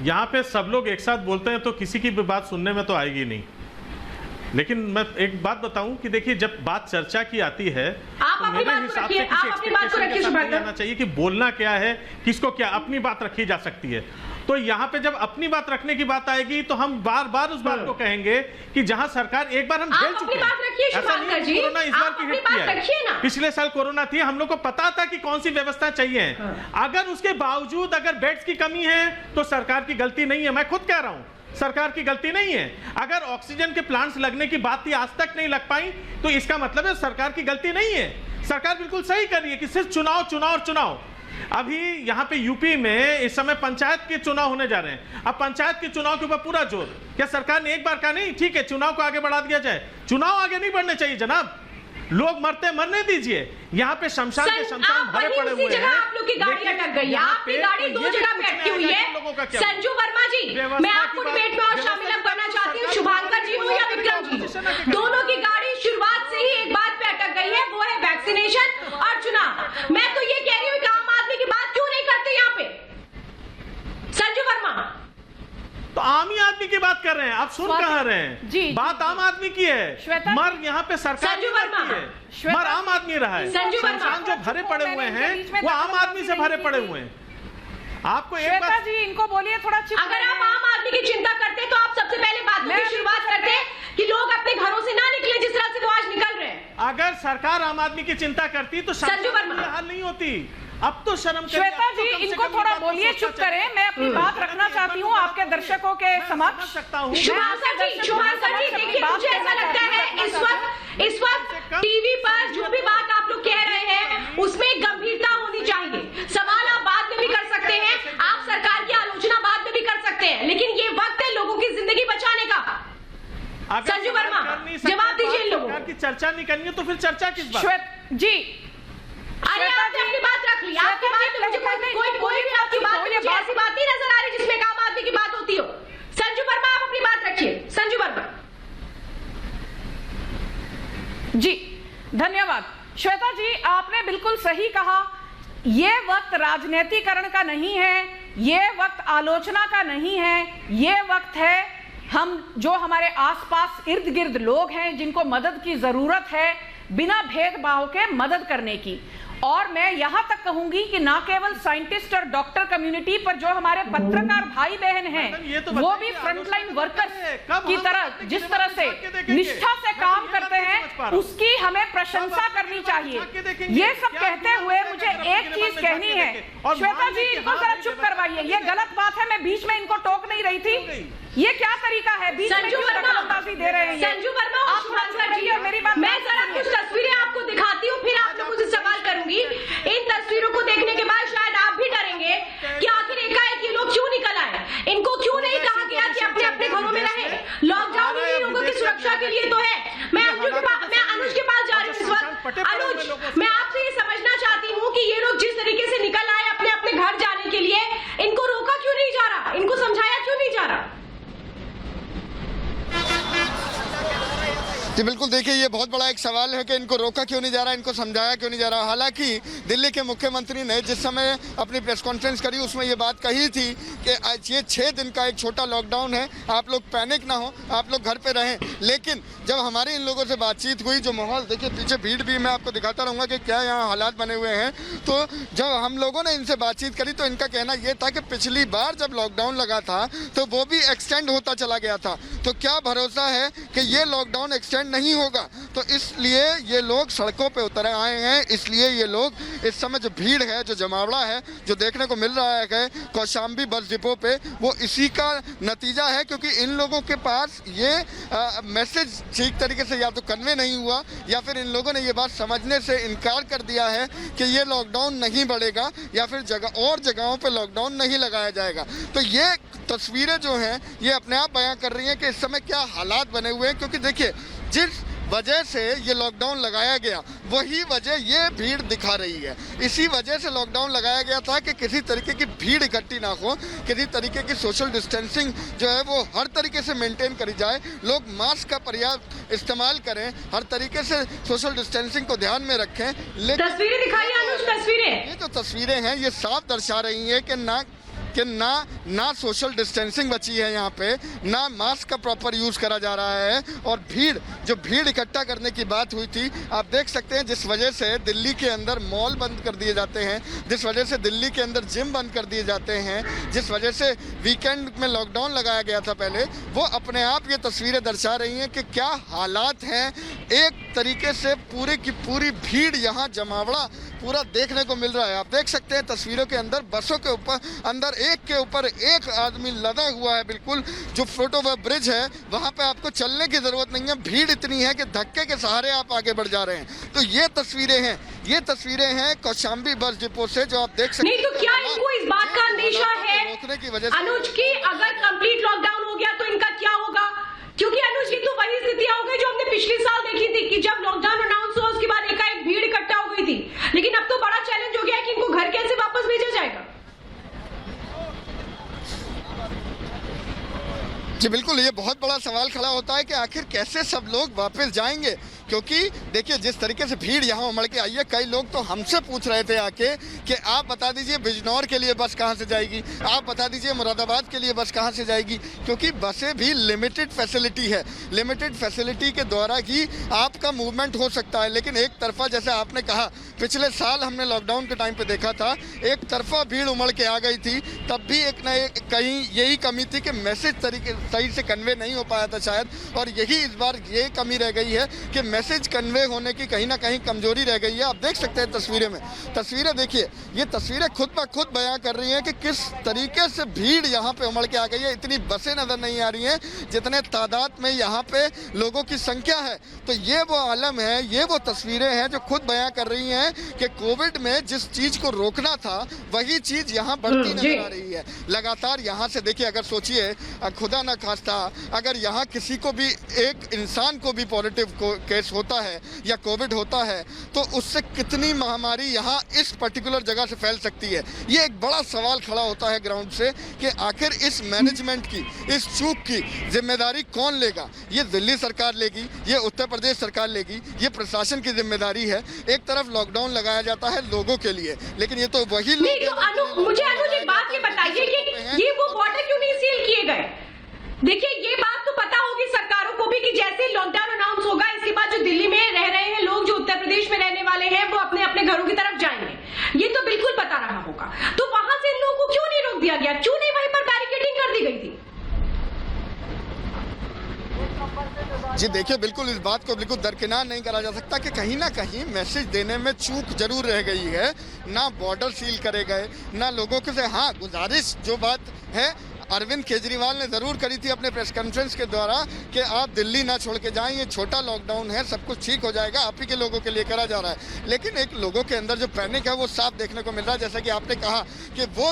यहाँ पे सब लोग एक साथ बोलते हैं तो किसी की भी बात सुनने में तो आएगी नहीं। लेकिन मैं एक बात बताऊं कि देखिए, जब बात चर्चा की आती है तो मेरे हिसाब से किसी एक्सपेक्टेशन के साथ नहीं आना चाहिए कि बोलना क्या है, किसको क्या, अपनी बात रखी जा सकती है। तो यहाँ पे जब अपनी बात रखने की बात आएगी तो हम बार बार उस बात को कहेंगे कि जहां सरकार एक बार हम झेल चुके हैं। ऐसा नहीं है कोरोना इस बार की हिट किया है, पिछले साल कोरोना थी, हम लोग को पता था कि कौन सी व्यवस्था चाहिए। अगर उसके बावजूद अगर बेड्स की कमी है तो सरकार की गलती नहीं है, मैं खुद कह रहा हूं सरकार की गलती नहीं है। अगर ऑक्सीजन के प्लांट्स लगने की बात थी आज तक नहीं लग पाई तो इसका मतलब है सरकार की गलती नहीं है। सरकार बिल्कुल सही कर रही है कि सिर्फ चुनाव चुनाव और चुनाव। अभी यहाँ पे यूपी में इस समय पंचायत के चुनाव होने जा रहे हैं। अब पंचायत के चुनाव के ऊपर पूरा जोर, क्या सरकार ने एक बार कहा नहीं ठीक है चुनाव को आगे बढ़ा दिया जाए? चुनाव आगे नहीं बढ़ने चाहिए जनाब, लोग मरते मरने दीजिए। यहाँ पे शमशान के शमशान भरे पड़े हुए हैं। आप लोग की गाड़ी अटक गई है, आपकी गाड़ी दो जगह पे अटकी हुई है। संजू वर्मा जी, मैं आपको डिबेट में और शामिल करना चाहती हूँ, शुभांकर जी हो या विक्रम जी, दोनों की गाड़ी शुरुआत से ही एक बात पे अटक गई है, वो है वैक्सीनेशन और चुनाव। मैं तो ये कह रही हूँ कि आम आदमी की बात क्यों नहीं करते यहाँ पे संजू वर्मा? तो आम ही आदमी की बात कर रहे हैं, आप सुन कहाँ रहे हैं जी, बात आम आदमी की है। मर यहाँ पे सरकार की है, मर आम आदमी रहा है। शमशान जो भरे पड़े हुए हैं वो आम आदमी से भरे पड़े हुए हैं। आपको एक बात जी इनको बोलिए थोड़ा, अगर आप आम आदमी की चिंता करते तो आप सबसे पहले बात की शुरुआत करते कि लोग अपने घरों से ना निकले जिस तरह से वो आज निकल रहे हैं। अगर सरकार आम आदमी की चिंता करती तो हाल नहीं होती। अब तो शर्म। श्वेता जी इनको थोड़ा बोलिए, चुप करें, मैं अपनी बात रखना चाहती हूँ आपके दर्शकों के समक्ष। शुभांकर जी देखिए, मुझे ऐसा लगता है इस वक्त टीवी पर जो भी बात आप लोग कह रहे हैं उसमें गंभीरता होनी चाहिए। सवाल आप बाद में भी कर सकते हैं, आप सरकार की आलोचना बाद में भी कर सकते हैं, लेकिन ये वक्त है लोगों की जिंदगी बचाने का। संजू वर्मा जवाब दीजिए इन लोगों की। चर्चा नहीं करनी है तो फिर चर्चा किस बात जी? अरे आपने अपनी बात रख ली, आपकी बात में मुझे कोई भी आपकी बात में मुझे ऐसी बात नहीं नजर आ रही जिसमें आम आदमी की बात होती हो। संजू वर्मा आप अपनी बात रखिए। संजू वर्मा जी धन्यवाद। श्वेता जी आपने बिल्कुल सही कहा, ये वक्त राजनीतिकरण का नहीं है, ये वक्त आलोचना का नहीं है, ये वक्त है हम जो हमारे आसपास इर्द गिर्द लोग हैं जिनको मदद की जरूरत है बिना भेदभाव के मदद करने की। और मैं यहां तक कहूंगी कि ना केवल साइंटिस्ट और डॉक्टर कम्युनिटी पर जो हमारे पत्रकार भाई बहन हैं वो भी फ्रंटलाइन वर्कर्स की तरह जिस तरह से निष्ठा से काम करते हैं उसकी हमें प्रशंसा करनी चाहिए। ये सब कहते हुए मुझे एक चीज कहनी है, श्वेता जी इनको जरा चुप करवाइए, ये गलत बात है, मैं बीच में इनको टोक नहीं रही थी। ये क्या तरीका है बीच में दखलंदाजी दे रहे हैं? संजू वर्मा और शुभांकर जी, और मेरी बात मैं जरा कुछ तस्वीरें आपको दिखाती हूँ, फिर आप लोगों से सवाल करूंगी। इन तस्वीरों को देखने के बाद शायद आप भी डरेंगे कि आखिर एकाएक ये लोग क्यों निकल आए, इनको क्यों नहीं कहा गया कि अपने अपने घरों में रहे। लॉकडाउन ही लोगों की सुरक्षा के लिए तो है। मैं अनुज के पास जा रही हूँ इस वक्त। अनुज, मैं आपसे ये समझना चाहती हूँ कि ये लोग जिस तरीके से निकल आए अपने अपने घर जाने के लिए, इनको रोका क्यों नहीं जा रहा, इनको समझाया क्यों नहीं जा रहा? जी बिल्कुल, देखिए ये बहुत बड़ा एक सवाल है कि इनको रोका क्यों नहीं जा रहा, इनको समझाया क्यों नहीं जा रहा। हालांकि दिल्ली के मुख्यमंत्री ने जिस समय अपनी प्रेस कॉन्फ्रेंस करी उसमें ये बात कही थी कि ये 6 दिन का एक छोटा लॉकडाउन है, आप लोग पैनिक ना हो, आप लोग घर पे रहें। लेकिन जब हमारी इन लोगों से बातचीत हुई, जो माहौल देखिए पीछे भीड़ भी मैं आपको दिखाता रहूँगा कि क्या यहाँ हालात बने हुए हैं, तो जब हम लोगों ने इनसे बातचीत करी तो इनका कहना ये था कि पिछली बार जब लॉकडाउन लगा था तो वो भी एक्सटेंड होता चला गया था, तो क्या भरोसा है कि ये लॉकडाउन एक्सटेंड नहीं होगा। तो इसलिए ये लोग सड़कों पे उतर आए हैं। इसलिए ये लोग इस समय जो भीड़ है, जो जमावड़ा है जो देखने को मिल रहा है कौशाम्बी बस डिपो पे, वो इसी का नतीजा है, क्योंकि इन लोगों के पास ये मैसेज ठीक तरीके से या तो कन्वे नहीं हुआ या फिर इन लोगों ने ये बात समझने से इनकार कर दिया है कि ये लॉकडाउन नहीं बढ़ेगा या फिर जगहों पे लॉकडाउन नहीं लगाया जाएगा। तो ये तस्वीरें जो हैं ये अपने आप बयां कर रही हैं कि इस समय क्या हालात बने हुए हैं, क्योंकि देखिए जिस वजह से ये लॉकडाउन लगाया गया वही वजह ये भीड़ दिखा रही है। इसी वजह से लॉकडाउन लगाया गया था कि किसी तरीके की भीड़ इकट्ठी ना हो, किसी तरीके की सोशल डिस्टेंसिंग जो है वो हर तरीके से मेंटेन करी जाए, लोग मास्क का पर्याप्त इस्तेमाल करें, हर तरीके से सोशल डिस्टेंसिंग को ध्यान में रखें। लेकिन तस्वीरें दिखाइए अनुज, तस्वीरें, ये जो तस्वीरें हैं ये साफ दर्शा रही है कि ना कि ना सोशल डिस्टेंसिंग बची है यहाँ पे, ना मास्क का प्रॉपर यूज़ करा जा रहा है, और भीड़ इकट्ठा करने की बात हुई थी, आप देख सकते हैं जिस वजह से दिल्ली के अंदर मॉल बंद कर दिए जाते हैं, जिस वजह से दिल्ली के अंदर जिम बंद कर दिए जाते हैं, जिस वजह से वीकेंड में लॉकडाउन लगाया गया था पहले, वो अपने आप ये तस्वीरें दर्शा रही हैं कि क्या हालात हैं। एक तरीके से पूरी की पूरी भीड़ यहाँ जमावड़ा पूरा देखने को मिल रहा है। आप देख सकते हैं तस्वीरों के अंदर बसों के अंदर एक के ऊपर एक आदमी लदा हुआ है। बिल्कुल जो फुटओवर ब्रिज है वहाँ पे आपको चलने की जरूरत नहीं है, भीड़ इतनी है कि धक्के के सहारे आप आगे बढ़ जा रहे हैं। तो ये तस्वीरें हैं कौशाम्बी बस डिपो से, जो आप देख सकते हैं। नहीं तो क्या इनको इस बात का अंदेशा है रोकने की वजह से अनुज की अगर कंप्लीट लॉकडाउन हो गया तो इनका क्या होगा? क्योंकि अनुज की तो वही स्थितियां हो गई जो हमने पिछले साल देखी थी कि जब लॉकडाउन अनाउंस हुआ उसके बाद एकाएक भीड़ इकट्ठा हो गई थी। लेकिन अब तो बड़ा चैलेंज हो गया है कि इनको घर कैसे वापस भेजा जाएगा। जी बिल्कुल, ये बहुत बड़ा सवाल खड़ा होता है कि आखिर कैसे सब लोग वापस जाएंगे, क्योंकि देखिए जिस तरीके से भीड़ यहाँ उमड़ के आई है, कई लोग तो हमसे पूछ रहे थे आके कि आप बता दीजिए बिजनौर के लिए बस कहाँ से जाएगी, आप बता दीजिए मुरादाबाद के लिए बस कहाँ से जाएगी, क्योंकि बसें भी लिमिटेड फैसिलिटी है, लिमिटेड फैसिलिटी के द्वारा ही आपका मूवमेंट हो सकता है। लेकिन एक तरफा, जैसे आपने कहा, पिछले साल हमने लॉकडाउन के टाइम पे देखा था, एक तरफा भीड़ उमड़ के आ गई थी, तब भी एक न एक कहीं यही कमी थी कि मैसेज सही से कन्वे नहीं हो पाया था शायद, और यही इस बार ये कमी रह गई है कि मैसेज कन्वे होने की कहीं ना कहीं कमजोरी रह गई है। आप देख सकते हैं तस्वीरें देखिए, ये तस्वीरें खुद ब खुद बयां कर रही हैं कि किस तरीके से भीड़ यहाँ पे उमड़ के आ गई है। इतनी बसें नजर नहीं आ रही हैं जितने तादाद में यहाँ पे लोगों की संख्या है। तो ये वो आलम है, ये वो तस्वीरें हैं जो खुद बयां कर रही हैं कि कोविड में जिस चीज को रोकना था वही चीज यहाँ बढ़ती नजर आ रही है लगातार। यहाँ से देखिए, अगर सोचिए खुदा न खास्ता अगर यहाँ किसी को भी, एक इंसान को भी पॉजिटिव केस होता है या कोविड होता है, तो उससे कितनी महामारी यहाँ इस पर्टिकुलर जगह से फैल सकती है। ये एक बड़ा सवाल खड़ा होता है ग्राउंड से कि आखिर इस मैनेजमेंट की, इस चूक की जिम्मेदारी कौन लेगा? ये दिल्ली सरकार लेगी, ये उत्तर प्रदेश सरकार लेगी, ये प्रशासन की जिम्मेदारी है। एक तरफ लॉकडाउन लगाया जाता है लोगों के लिए, लेकिन ये तो वही लोग। मुझे अनुज एक बात ये बताइए कि ये वो बॉर्डर क्यों नहीं सील किए गए? देखिए ये बात तो पता होगी सरकारों को भी कि जैसे लॉकडाउन अनाउंस होगा इसके बाद जो दिल्ली में रह रहे हैं लोग, जो उत्तर प्रदेश में रहने वाले हैं, वो अपने अपने घरों की तरफ जाएंगे। ये तो बिल्कुल पता रहा होगा। तो वहां से इन लोगों को क्यों नहीं रोक दिया गया? क्यों नहीं वहीं पर बैरिकेडिंग कर दी गई थी? जी देखिए, बिल्कुल इस बात को बिल्कुल दरकिनार नहीं करा जा सकता कि कहीं ना कहीं मैसेज देने में चूक जरूर रह गई है। ना बॉर्डर सील करे गए, ना लोगों के से, हाँ गुजारिश जो बात है अरविंद केजरीवाल ने ज़रूर करी थी अपने प्रेस कॉन्फ्रेंस के द्वारा कि आप दिल्ली ना छोड़ के जाएं, ये छोटा लॉकडाउन है, सब कुछ ठीक हो जाएगा, आप ही के लोगों के लिए करा जा रहा है। लेकिन एक लोगों के अंदर जो पैनिक है वो साफ देखने को मिल रहा है। जैसा कि आपने कहा कि वो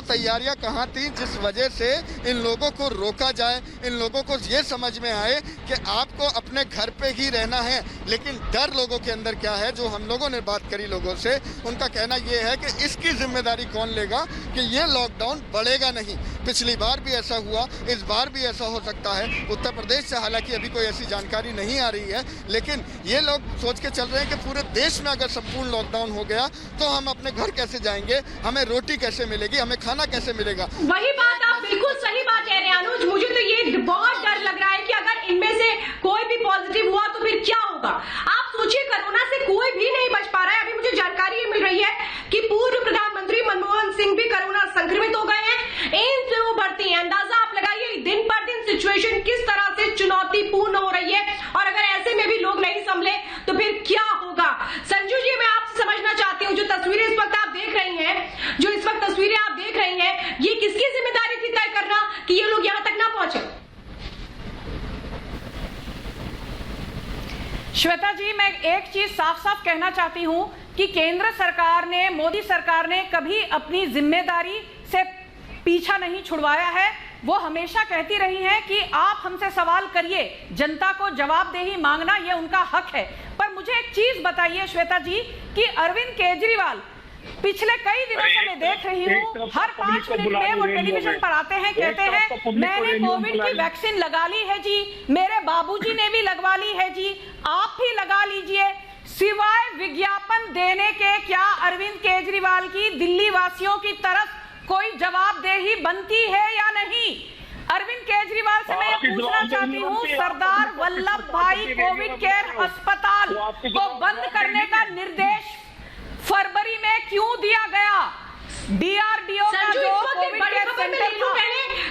तैयारियां कहाँ थी जिस वजह से इन लोगों को रोका जाए, इन लोगों को ये समझ में आए कि आपको अपने घर पे ही रहना है। लेकिन डर लोगों के अंदर क्या है, जो हम लोगों ने बात करी लोगों से, उनका कहना ये है कि इसकी जिम्मेदारी कौन लेगा कि ये लॉकडाउन बढ़ेगा नहीं। पिछली बार भी ऐसा हुआ, इस बार भी ऐसा हो सकता है। उत्तर प्रदेश से हालांकि अभी कोई ऐसी जानकारी नहीं आ रही है, लेकिन ये लोग सोच के चल रहे हैं कि पूरे देश में अगर संपूर्ण लॉकडाउन हो गया तो हम अपने घर कैसे जाएंगे, हमें रोटी कैसे मिलेगी, हमें खाना कैसे मिलेगा। वही बात, आप बिल्कुल सही बात कह रहे हैं अनुज। मुझे तो ये बहुत डर लग रहा है कि अगर इनमें से कोई भी पॉजिटिव हुआ तो फिर क्या होगा। आप सोचिए, कोरोना से कोई भी नहीं बच पा रहा है। अभी मुझे जानकारी ये मिल रही है कि पूर्व प्रधानमंत्री मनमोहन सिंह भी कोरोना संक्रमित हो गए हैं। एम्स में वो भर्ती है। अंदाजा आप लगाइए दिन पर दिन सिचुएशन किस तरह से चुनौतीपूर्ण हो रही है, और अगर ऐसे में भी लोग नहीं संभले तो फिर क्या होगा। संजू जी, मैं आपसे समझना चाहती हूँ, जो तस्वीरें इस वक्त आप देख रही हैं, ये किसकी जिम्मेदारी थी तय करना कि ये लोग यहाँ तक ना पहुंचे? श्वेता जी, मैं एक चीज साफ साफ कहना चाहती हूं कि केंद्र सरकार ने, मोदी सरकार ने कभी अपनी जिम्मेदारी से पीछा नहीं छुड़वाया है। वो हमेशा कहती रही हैं कि आप हमसे सवाल करिए, जनता को जवाबदेही मांगना ये उनका हक है। पर मुझे एक चीज बताइए श्वेता जी कि अरविंद केजरीवाल पिछले कई दिनों से मैं देख रही हूँ, हर 5 मिनट में वो टेलीविजन पर आते हैं, कहते हैं मैंने कोविड की वैक्सीन लगा ली है जी, मेरे बाबूजी ने भी लगवा ली है जी, आप भी लगा लीजिए। सिवाय विज्ञापन देने के क्या अरविंद केजरीवाल की दिल्ली वासियों की तरफ कोई जवाबदेही बनती है या नहीं? अरविंद केजरीवाल से मैं ये पूछना चाहती हूँ, सरदार वल्लभ भाई कोविड केयर अस्पताल को बंद करने का निर्देश फरवरी में क्यों दिया गया? DRDO का जो कोविड केयर सेंटर था,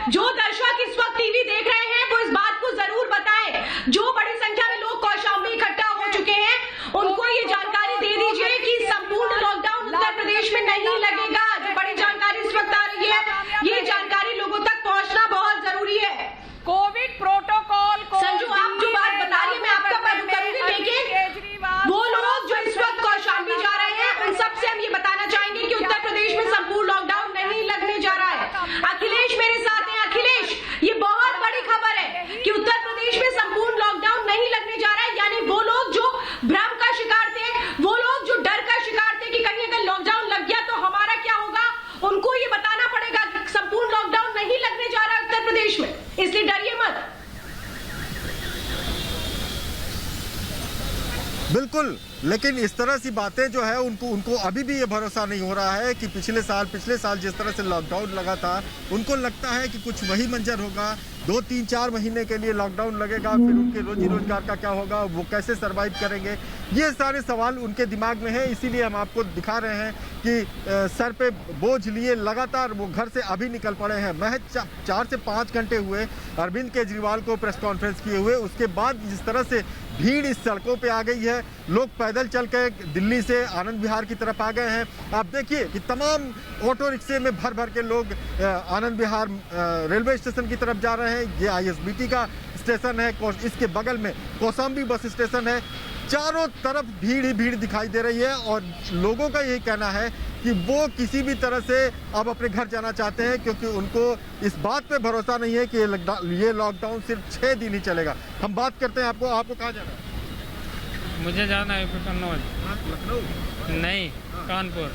जो दर्शक इस वक्त टीवी देख रहे हैं वो इस बात को जरूर बताएं। जो बड़ी संख्या में लोग कौशाम्बी इकट्ठा हो चुके हैं, उनको ये जानकारी दे दीजिए कि संपूर्ण लॉकडाउन उत्तर प्रदेश में नहीं लगेगा। जो बड़ी जानकारी इस वक्त आ रही है, ये जानकारी लोगों तक पहुंचना बहुत जरूरी है। कोविड प्रोटोकॉल को संजू, आप जो बात बता रही है मैं आपका पहलू करूंगी, लेकिन वो लोग जो इस वक्त कौशाम्बी जा रहे हैं उन सबसे हम ये बताना चाहेंगे कि उत्तर प्रदेश में संपूर्ण लॉकडाउन नहीं लगने जा रहा है। अखिलेश मेरे साथ हैं। अखिलेश, ये बहुत बड़ी खबर है कि उत्तर प्रदेश में संपूर्ण लॉकडाउन नहीं लगने जा रहा है। यानी वो लोग जो भ्रम का शिकार थे, वो लोग जो डर का शिकार थे कि कहीं अगर लॉकडाउन लग गया तो हमारा क्या होगा, उनको ये बताना पड़ेगा कि संपूर्ण लॉकडाउन नहीं लगने जा रहा है उत्तर प्रदेश में, इसलिए डरिए मत। बिल्कुल, लेकिन इस तरह सी बातें जो है उनको अभी भी ये भरोसा नहीं हो रहा है कि पिछले साल जिस तरह से लॉकडाउन लगा था, उनको लगता है कि कुछ वही मंजर होगा। 2-3-4 महीने के लिए लॉकडाउन लगेगा, फिर उनके रोजी रोजगार का क्या होगा, वो कैसे सरवाइव करेंगे, ये सारे सवाल उनके दिमाग में है। इसीलिए हम आपको दिखा रहे हैं कि सर पे बोझ लिए लगातार वो घर से अभी निकल पड़े हैं। महज 4 से 5 घंटे हुए अरविंद केजरीवाल को प्रेस कॉन्फ्रेंस किए हुए, उसके बाद जिस तरह से भीड़ इस सड़कों पे आ गई है, लोग पैदल चल के दिल्ली से आनंद विहार की तरफ आ गए हैं। आप देखिए कि तमाम ऑटो रिक्शे में भर भर के लोग आनंद विहार रेलवे स्टेशन की तरफ जा रहे हैं। ये ISBT का स्टेशन है, इसके बगल में कौशाम्बी बस स्टेशन है। चारों तरफ भीड़ ही भीड़ दिखाई दे रही है और लोगों का यही कहना है कि वो किसी भी तरह से अब अपने घर जाना चाहते हैं, क्योंकि उनको इस बात पे भरोसा नहीं है कि ये लॉकडाउन सिर्फ 6 दिन ही चलेगा। हम बात करते हैं आपको कहाँ जाना है? मुझे जाना है कन्नौज। लखनऊ नहीं, कानपुर।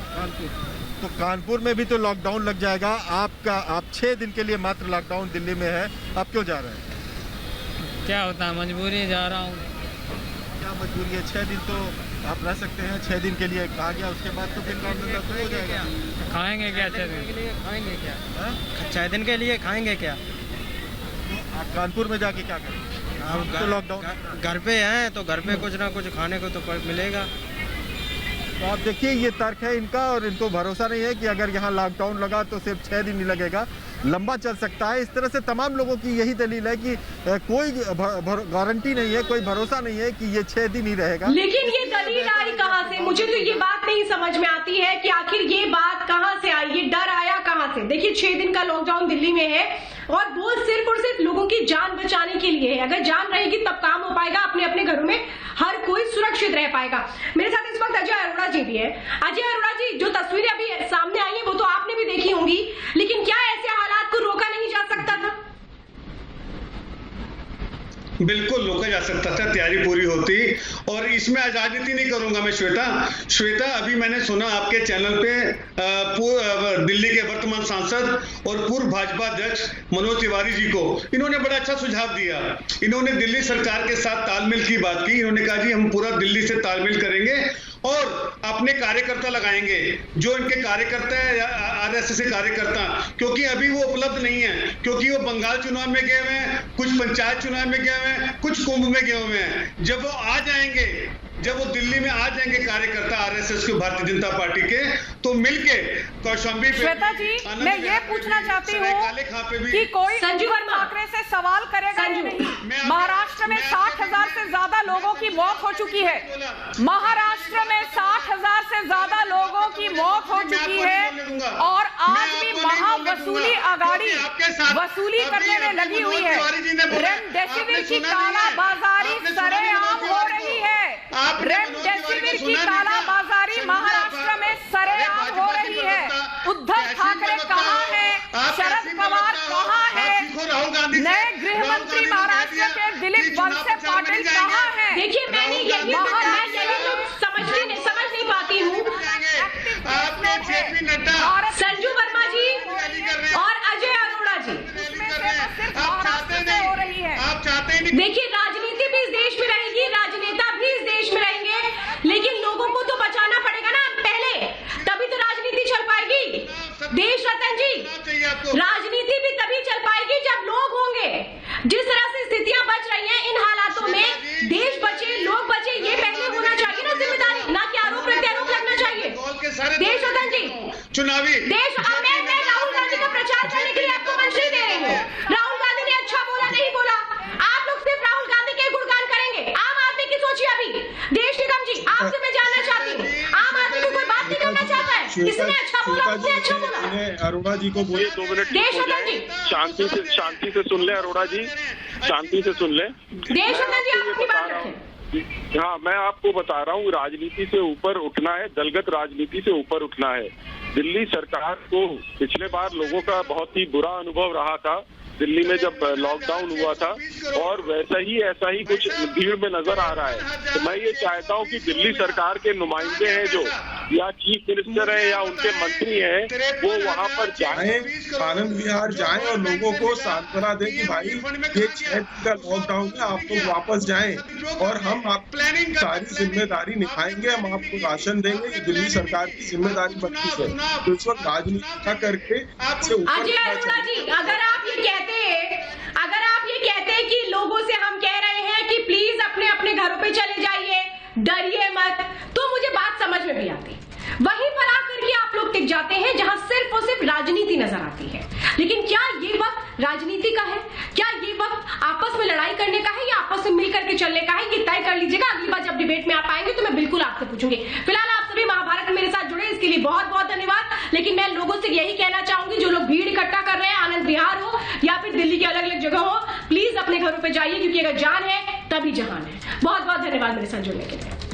तो कानपुर में भी तो लॉकडाउन लग जाएगा। आप 6 दिन के लिए मात्र लॉकडाउन दिल्ली में है, आप क्यों जा रहे हैं? क्या होता है, मजबूरी जा रहा हूँ। क्या मजबूरी है? 6 दिन तो आप रह सकते हैं, 6 दिन के लिए कहा गया, उसके बाद तो फिर काम धंधा शुरू हो जाएगा। खाएंगे क्या 6 दिन के लिए? खाएंगे क्या? 6 दिन के लिए खाएंगे क्या? तो आप कानपुर में जाके क्या करेंगे? आप तो लॉकडाउन घर पे हैं तो घर पे कुछ ना कुछ खाने को तो मिलेगा। तो आप देखिए, ये तर्क है इनका और इनको भरोसा नहीं है कि अगर यहाँ लॉकडाउन लगा तो सिर्फ 6 दिन ही लगेगा, लंबा चल सकता है। इस तरह से तमाम लोगों की यही दलील है कि कोई गारंटी नहीं है, कोई भरोसा नहीं है कि ये 6 दिन ही रहेगा। लेकिन ये दलील आई कहाँ से? मुझे तो ये बात नहीं समझ में आती है कि आखिर ये बात कहाँ से आई, ये डर आया कहाँ से? देखिए 6 दिन का लॉकडाउन दिल्ली में है और वो सिर्फ और सिर्फ लोगों की जान बचाने के लिए है। अगर जान रहेगी तब काम हो पाएगा, अपने अपने घरों में हर कोई सुरक्षित रह पाएगा। मेरे साथ इस वक्त अजय अरोड़ा जी भी है। अजय अरोड़ा जी, जो तस्वीरें अभी सामने आई है वो तो आपने भी देखी होंगी, लेकिन क्या ऐसे हालात को रोका नहीं जा सकता था? बिल्कुल रोका जा सकता था, तैयारी पूरी होती। और इसमें आज राजनीति नहीं करूंगा मैं। श्वेता, अभी मैंने सुना आपके चैनल पे दिल्ली के वर्तमान सांसद और पूर्व भाजपा अध्यक्ष मनोज तिवारी जी को, इन्होंने बड़ा अच्छा सुझाव दिया। इन्होंने दिल्ली सरकार के साथ तालमेल की बात की। इन्होंने कहा जी हम पूरा दिल्ली से तालमेल करेंगे और अपने कार्यकर्ता लगाएंगे, जो इनके कार्यकर्ता है या RSS के कार्यकर्ता, क्योंकि अभी वो उपलब्ध नहीं है, क्योंकि वो बंगाल चुनाव में गए हुए हैं, कुछ पंचायत चुनाव में गए हुए हैं, कुछ कुंभ में गए हुए हैं। जब वो आ जाएंगे, जब वो दिल्ली में आ जाएंगे कार्यकर्ता RSS के, भारतीय जनता पार्टी के, तो मिलके कौशाम्बी पे। श्वेता जी, मैं ये पूछना चाहती हूँ कि कोई संजू ठाकरे से सवाल करेगा या नहीं? महाराष्ट्र में 60,000 से ज्यादा लोगों की मौत हो चुकी है। महाराष्ट्र में 60,000 से ज्यादा लोगों की मौत हो चुकी है और आज भी महावसूली अगाड़ी वसूली करने में लगी हुई है। रेमडेसिविर की कालाबाजारी सरेआम हो रही है। रेमडेसिविर की कालाबाजारी महाराष्ट्र में सरेआम हो रही है। उद्धव ठाकरे कहाँ है? शरद पवार कहाँ है? नए गृह मंत्री महाराष्ट्र के दिलीप वलसे पाटिल कहाँ है? देखिए, मैं यही समझ नहीं पाती हूँ। संजू वर्मा जी और अजय अरोड़ा जी, हो रही है। देखिए, राजनीति भी इस देश में रहेगी, राजनेता भी इस देश में रहेंगे, लेकिन लोगों को तो बचाना पड़ेगा ना पहले, तभी तो राजनीति चल पाएगी। देश रतन जी, इसने अच्छा बोला, उसने अच्छा बोला। अरोड़ा जी को बोले 2 मिनट शांति से सुन ले अरोड़ा जी, शांति से सुन ले। हाँ, मैं आपको बता रहा हूँ, राजनीति से ऊपर उठना है, दलगत राजनीति से ऊपर उठना है। दिल्ली सरकार को पिछले बार लोगों का बहुत ही बुरा अनुभव रहा था दिल्ली में जब लॉकडाउन हुआ था, और वैसा ही ऐसा ही कुछ भीड़ में नजर आ रहा है। तो मैं ये चाहता हूँ कि दिल्ली सरकार के नुमाइंदे हैं जो, या चीफ मिनिस्टर है या उनके मंत्री हैं, वो वहाँ पर जाएं, आनंद विहार जाएं और लोगों को सांत्वना दें कि भाई ये 6 दिन का लॉकडाउन है, आप लोग वापस जाएं और हम आप सारी जिम्मेदारी निभाएंगे, हम आपको राशन देंगे। ये दिल्ली सरकार की जिम्मेदारी बनती है, तो इस वक्त राजनीति न करके अगर आप ये कहते हैं कि लोगों से हम कह रहे हैं कि प्लीज अपने अपने घरों पे चले जाइए, डरिए मत, तो मुझे बात समझ में भी आती। वहीं पर आकर के आप लोग टिक जाते हैं जहां सिर्फ और सिर्फ राजनीति नजर आती है। लेकिन क्या ये वक्त राजनीति का है? क्या ये वक्त आपस में लड़ाई करने का है या आपस में मिलकर के चलने का है? ये तय कर लीजिएगा। अगली बार जब डिबेट में आप आएंगे तो मैं बिल्कुल आपसे पूछूंगी। फिलहाल आप सभी महाभारत में मेरे साथ जुड़े, इसके लिए बहुत बहुत धन्यवाद। लेकिन मैं लोगों से यही कहना चाहूंगी, जो लोग भीड़ इकट्ठा कर रहे हैं, आनंद विहार हो या फिर दिल्ली के अलग अलग जगह हो, प्लीज अपने घरों पर जाइए, क्योंकि अगर जान है तभी जहान है। बहुत बहुत धन्यवाद मेरे साथ जुड़ने के लिए।